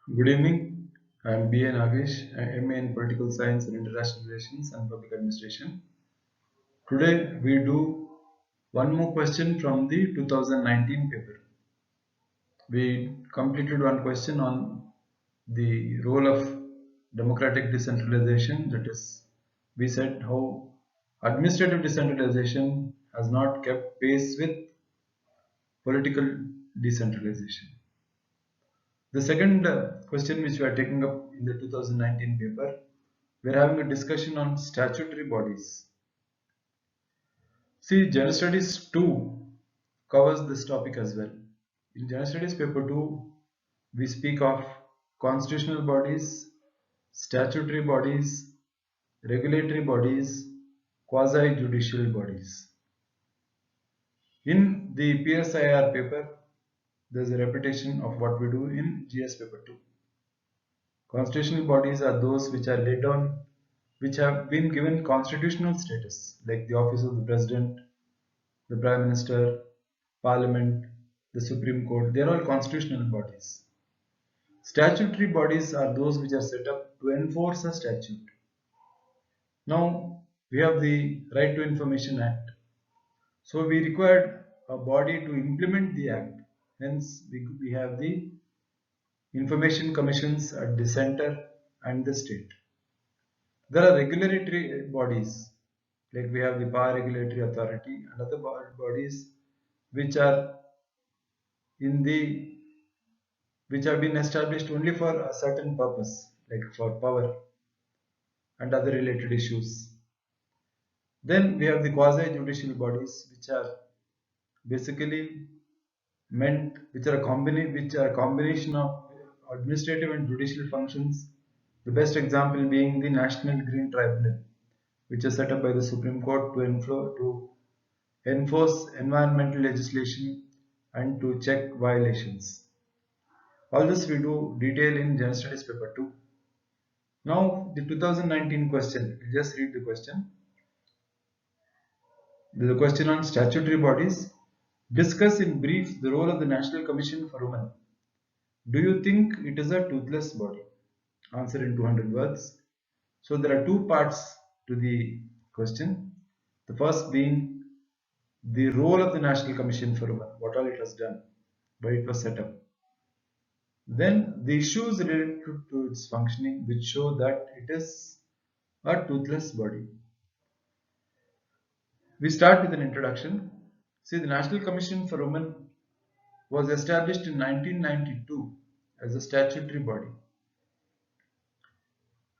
Good evening. I am B. A. Nagesh, MA in Political Science and International Relations and Public Administration. Today we do one more question from the 2019 paper. We completed one question on the role of democratic decentralization. That is, we said how administrative decentralization has not kept pace with political decentralization. The second question which we are taking up in the 2019 paper, we are having a discussion on statutory bodies. See, General Studies 2 covers this topic as well. In General Studies paper 2, we speak of constitutional bodies, statutory bodies, regulatory bodies, quasi-judicial bodies. In the PSIR paper, there is a repetition of what we do in GS paper 2. Constitutional bodies are those which are laid down, which have been given constitutional status, like the office of the president, the prime minister, parliament, the Supreme Court. They are all constitutional bodies. Statutory bodies are those which are set up to enforce a statute. Now, we have the Right to Information Act. So, we required a body to implement the act. Hence, we have the information commissions at the center and the state. There are regulatory bodies, like we have the Power Regulatory Authority and other bodies which are in the which have been established only for a certain purpose, like for power and other related issues. Then we have the quasi-judicial bodies, which are basically meant, which are a combination of administrative and judicial functions. The best example being the National Green Tribunal, which is set up by the Supreme Court to enforce environmental legislation and to check violations. All this we do detail in General Studies paper 2. Now the 2019 question, we'll just read the question. The question on statutory bodies. Discuss in brief the role of the National Commission for Women. Do you think it is a toothless body? Answer in 200 words. So there are two parts to the question. The first being the role of the National Commission for Women, what all it has done, why it was set up. Then the issues related to its functioning, which show that it is a toothless body. We start with an introduction. See, the National Commission for Women was established in 1992 as a statutory body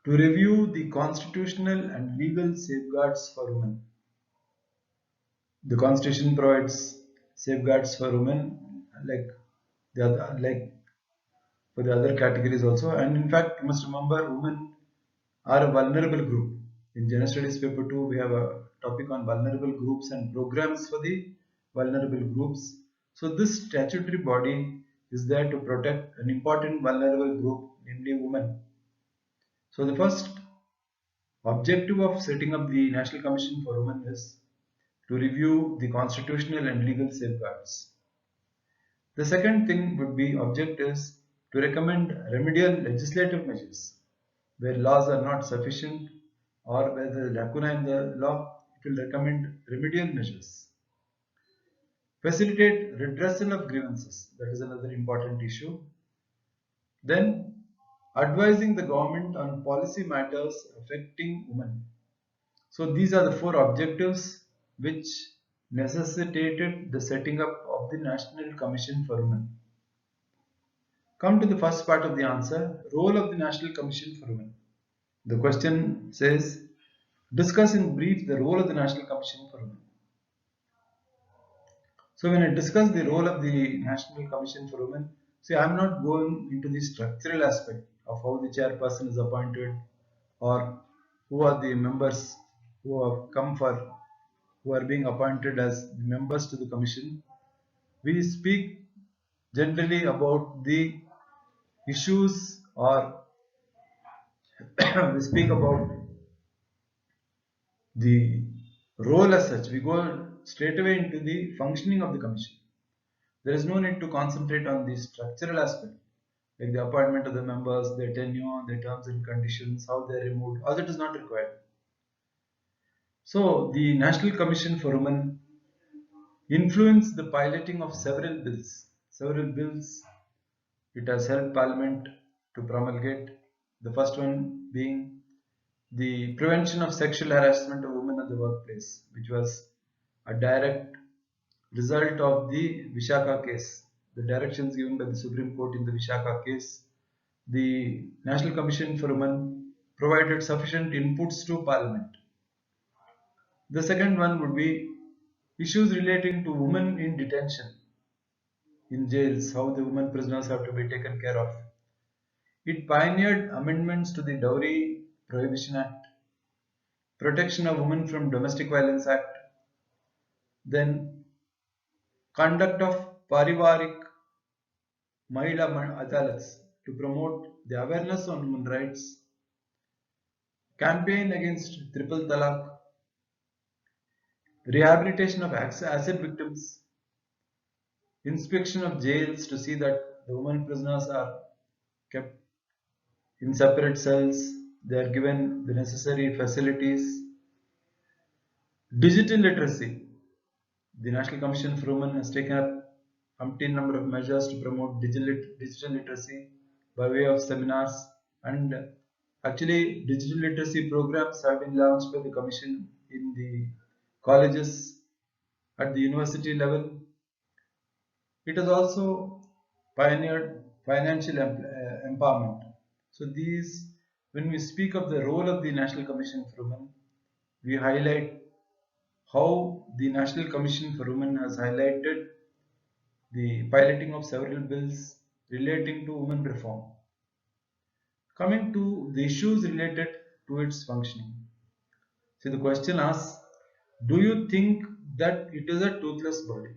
to review the constitutional and legal safeguards for women. The Constitution provides safeguards for women, like for the other categories also. And in fact, you must remember, women are a vulnerable group. In General Studies paper 2, we have a topic on vulnerable groups and programs for the vulnerable groups. So this statutory body is there to protect an important vulnerable group, namely women. So the first objective of setting up the National Commission for Women is to review the constitutional and legal safeguards. The second thing would be object is to recommend remedial legislative measures where laws are not sufficient or where there is lacuna in the law. It will recommend remedial measures. Facilitate redressal of grievances, that is another important issue. Then advising the government on policy matters affecting women. So these are the four objectives which necessitated the setting up of the National Commission for Women. Come to the first part of the answer, role of the National Commission for Women. The question says, discuss in brief the role of the National Commission for Women. So when I discuss the role of the National Commission for Women, see, I am not going into the structural aspect of how the chairperson is appointed or who are the members who have come for, who are being appointed as members to the commission. We speak generally about the issues or we speak about the role as such. We go straight away into the functioning of the commission. There is no need to concentrate on the structural aspect, like the appointment of the members, their tenure, their terms and conditions, how they are removed, all that is not required. So the National Commission for Women influenced the piloting of several bills. Several bills it has helped Parliament to promulgate. The first one being the Prevention of Sexual Harassment of Women at the Workplace, which was a direct result of the Vishaka case. The directions given by the Supreme Court in the Vishaka case, the National Commission for Women provided sufficient inputs to Parliament. The second one would be issues relating to women in detention, in jails, how the women prisoners have to be taken care of. It pioneered amendments to the Dowry Prohibition Act, Protection of Women from Domestic Violence Act, then conduct of Parivarik Mahila Adalats to promote the awareness on women rights, campaign against triple talaq, rehabilitation of acid victims, inspection of jails to see that the women prisoners are kept in separate cells, they are given the necessary facilities. Digital literacy. The National Commission for Women has taken up umpteen number of measures to promote digital literacy by way of seminars, and actually digital literacy programs have been launched by the Commission in the colleges at the university level. It has also pioneered financial empowerment. So these, when we speak of the role of the National Commission for Women, we highlight how the National Commission for Women has highlighted the piloting of several bills relating to women reform. Coming to the issues related to its functioning. So the question asks, do you think that it is a toothless body?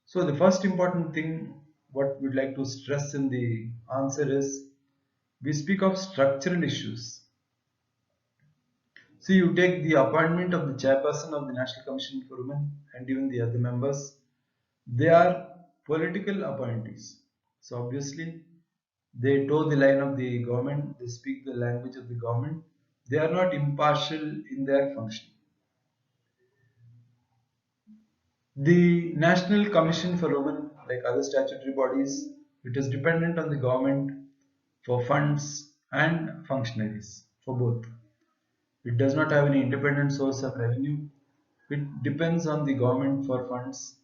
So the first important thing what we'd like to stress in the answer is, we speak of structural issues. So you take the appointment of the chairperson of the National Commission for Women and even the other members, they are political appointees. So obviously they toe the line of the government, they speak the language of the government, they are not impartial in their function. The National Commission for Women, like other statutory bodies, it is dependent on the government for funds and functionaries, for both. It does not have any independent source of revenue. It depends on the government for funds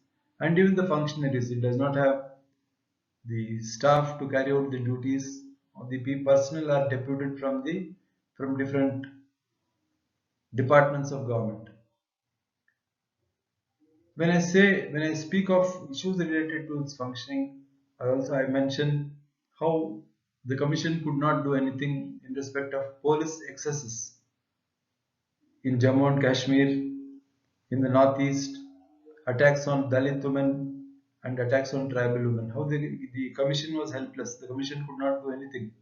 and even the functionaries. It does not have the staff to carry out the duties, or the personnel are deputed from different departments of government. When I speak of issues related to its functioning, I mentioned how the commission could not do anything in respect of police excesses in Jammu and Kashmir, in the northeast, attacks on Dalit women and attacks on tribal women. How the commission was helpless. The commission could not do anything.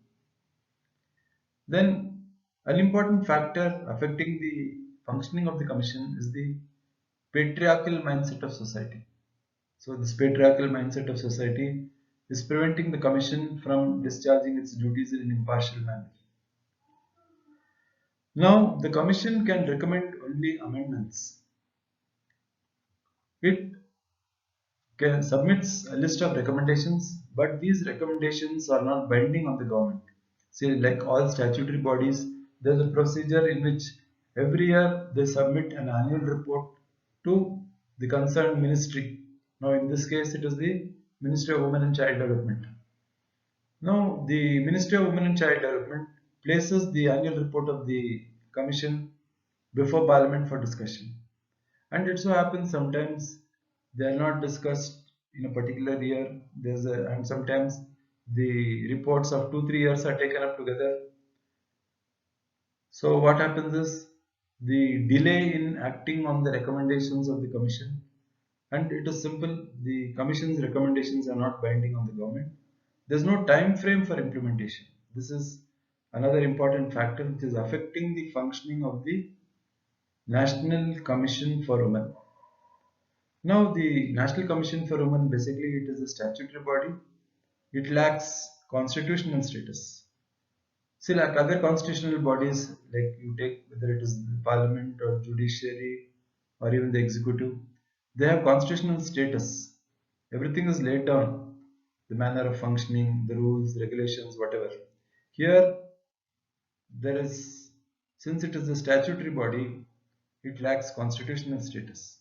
Then an important factor affecting the functioning of the commission is the patriarchal mindset of society. So this patriarchal mindset of society is preventing the commission from discharging its duties in an impartial manner. Now the commission can recommend only amendments. It submits a list of recommendations, but these recommendations are not binding on the government. See, like all statutory bodies, there is a procedure in which every year they submit an annual report to the concerned ministry. Now, in this case, it is the Ministry of Women and Child Development. Now, the Ministry of Women and Child Development places the annual report of the Commission before Parliament for discussion. And it so happens sometimes they are not discussed in a particular year. And sometimes the reports of 2-3 years are taken up together. So what happens is the delay in acting on the recommendations of the commission, and it is simple, the commission's recommendations are not binding on the government. There is no time frame for implementation. This is another important factor which is affecting the functioning of the National Commission for Women. Now the National Commission for Women, basically it is a statutory body. it lacks constitutional status. See, like other constitutional bodies, like you take whether it is the parliament or judiciary or even the executive, they have constitutional status. Everything is laid down, the manner of functioning, the rules, regulations, whatever. Here, there is, since it is a statutory body, it lacks constitutional status.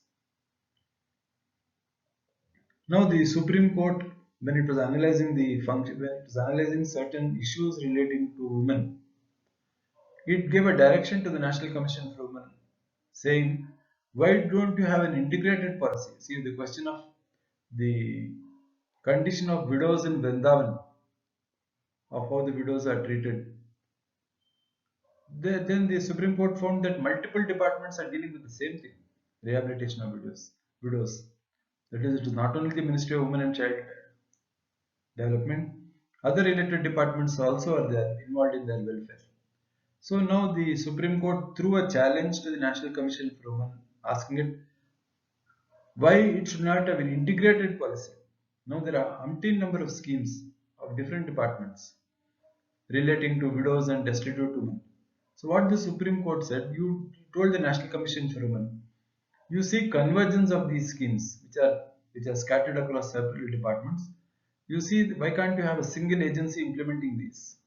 Now, the Supreme Court, when it was analyzing the function, when it was analyzing certain issues relating to women, it gave a direction to the National Commission for Women, saying, "Why don't you have an integrated policy?" See, the question of the condition of widows in Vrindavan, of how the widows are treated. Then the Supreme Court found that multiple departments are dealing with the same thing, rehabilitation of widows. Widows. That is, it is not only the Ministry of Women and Child Development, other related departments also are there involved in their welfare. So now the Supreme Court threw a challenge to the National Commission for Women, asking it why it should not have an integrated policy. Now there are umpteen number of schemes of different departments relating to widows and destitute women. So what the Supreme Court said, you told the National Commission for Women, you see convergence of these schemes which are scattered across several departments. You see, why can't you have a single agency implementing these?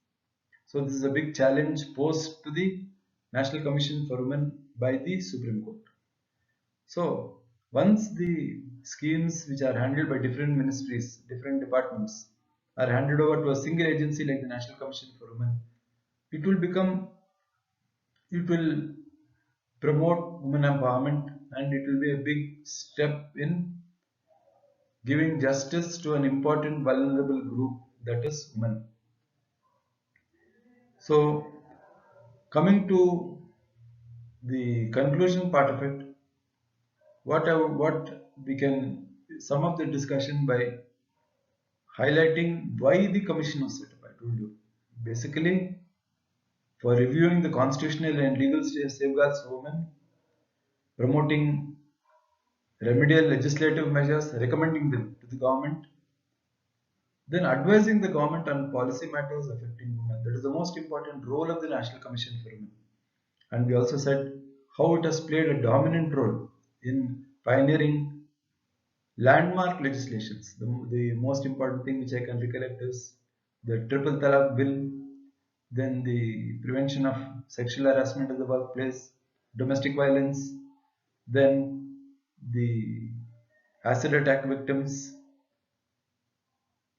So this is a big challenge posed to the National Commission for Women by the Supreme Court. So once the schemes which are handled by different ministries, different departments are handed over to a single agency like the National Commission for Women, it will become, it will promote women empowerment, and it will be a big step in giving justice to an important vulnerable group, that is women. So coming to the conclusion part of it, what we can sum up the discussion by highlighting why the commission was set up. I told you, basically for reviewing the constitutional and legal safeguards for women, promoting remedial legislative measures, recommending them to the government, then advising the government on policy matters affecting women. That is the most important role of the National Commission for Women. And we also said how it has played a dominant role in pioneering landmark legislations. The most important thing which I can recollect is the Triple Talaq Bill, then the prevention of sexual harassment in the workplace, domestic violence, then the acid attack victims,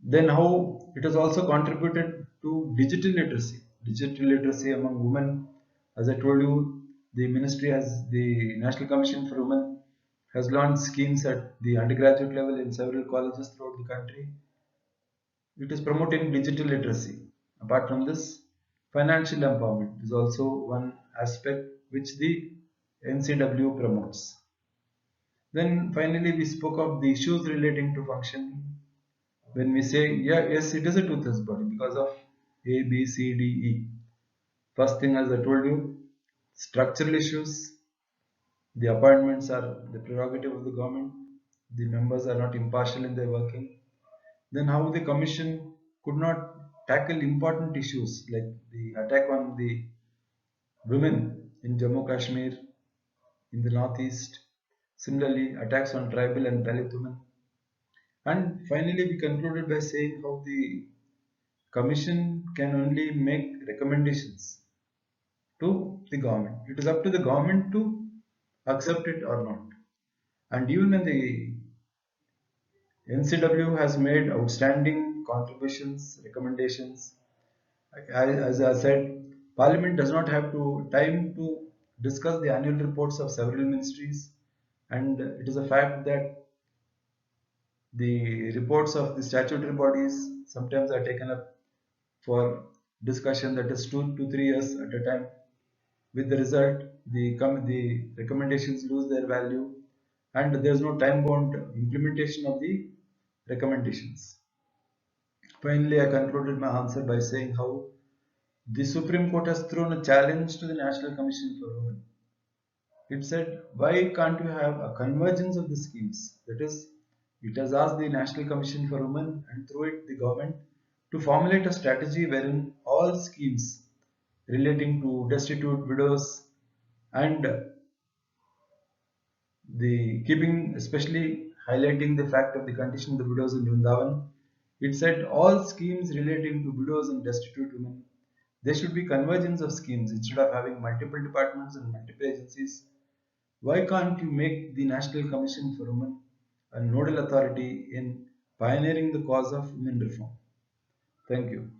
then how it has also contributed to digital literacy among women. As I told you, the National Commission for Women has launched schemes at the undergraduate level in several colleges throughout the country. It is promoting digital literacy. Apart from this, financial empowerment is also one aspect which the NCW promotes. Then finally, we spoke of the issues relating to functioning. When we say, yeah, yes, it is a toothless body because of A, B, C, D, E. First thing, as I told you, structural issues. The appointments are the prerogative of the government. The members are not impartial in their working. Then how the commission could not tackle important issues like the attack on the women in Jammu Kashmir, in the northeast, similarly attacks on tribal and Dalit women. And finally, we concluded by saying how the commission can only make recommendations to the government. It is up to the government to accept it or not. And even when the NCW has made outstanding contributions, recommendations, as I said, Parliament does not have time to discuss the annual reports of several ministries, and it is a fact that the reports of the statutory bodies sometimes are taken up for discussion, that is 2 to 3 years at a time. With the result, the recommendations lose their value, and there is no time-bound implementation of the recommendations. Finally, I concluded my answer by saying how the Supreme Court has thrown a challenge to the National Commission for Women. It said, why can't you have a convergence of the schemes? That is, it has asked the National Commission for Women and through it the government to formulate a strategy wherein all schemes relating to destitute widows and the keeping, especially highlighting the fact of the condition of the widows in Vrindavan, it said all schemes relating to widows and destitute women, there should be convergence of schemes instead of having multiple departments and multiple agencies. Why can't you make the National Commission for Women a nodal authority in pioneering the cause of women reform? Thank you.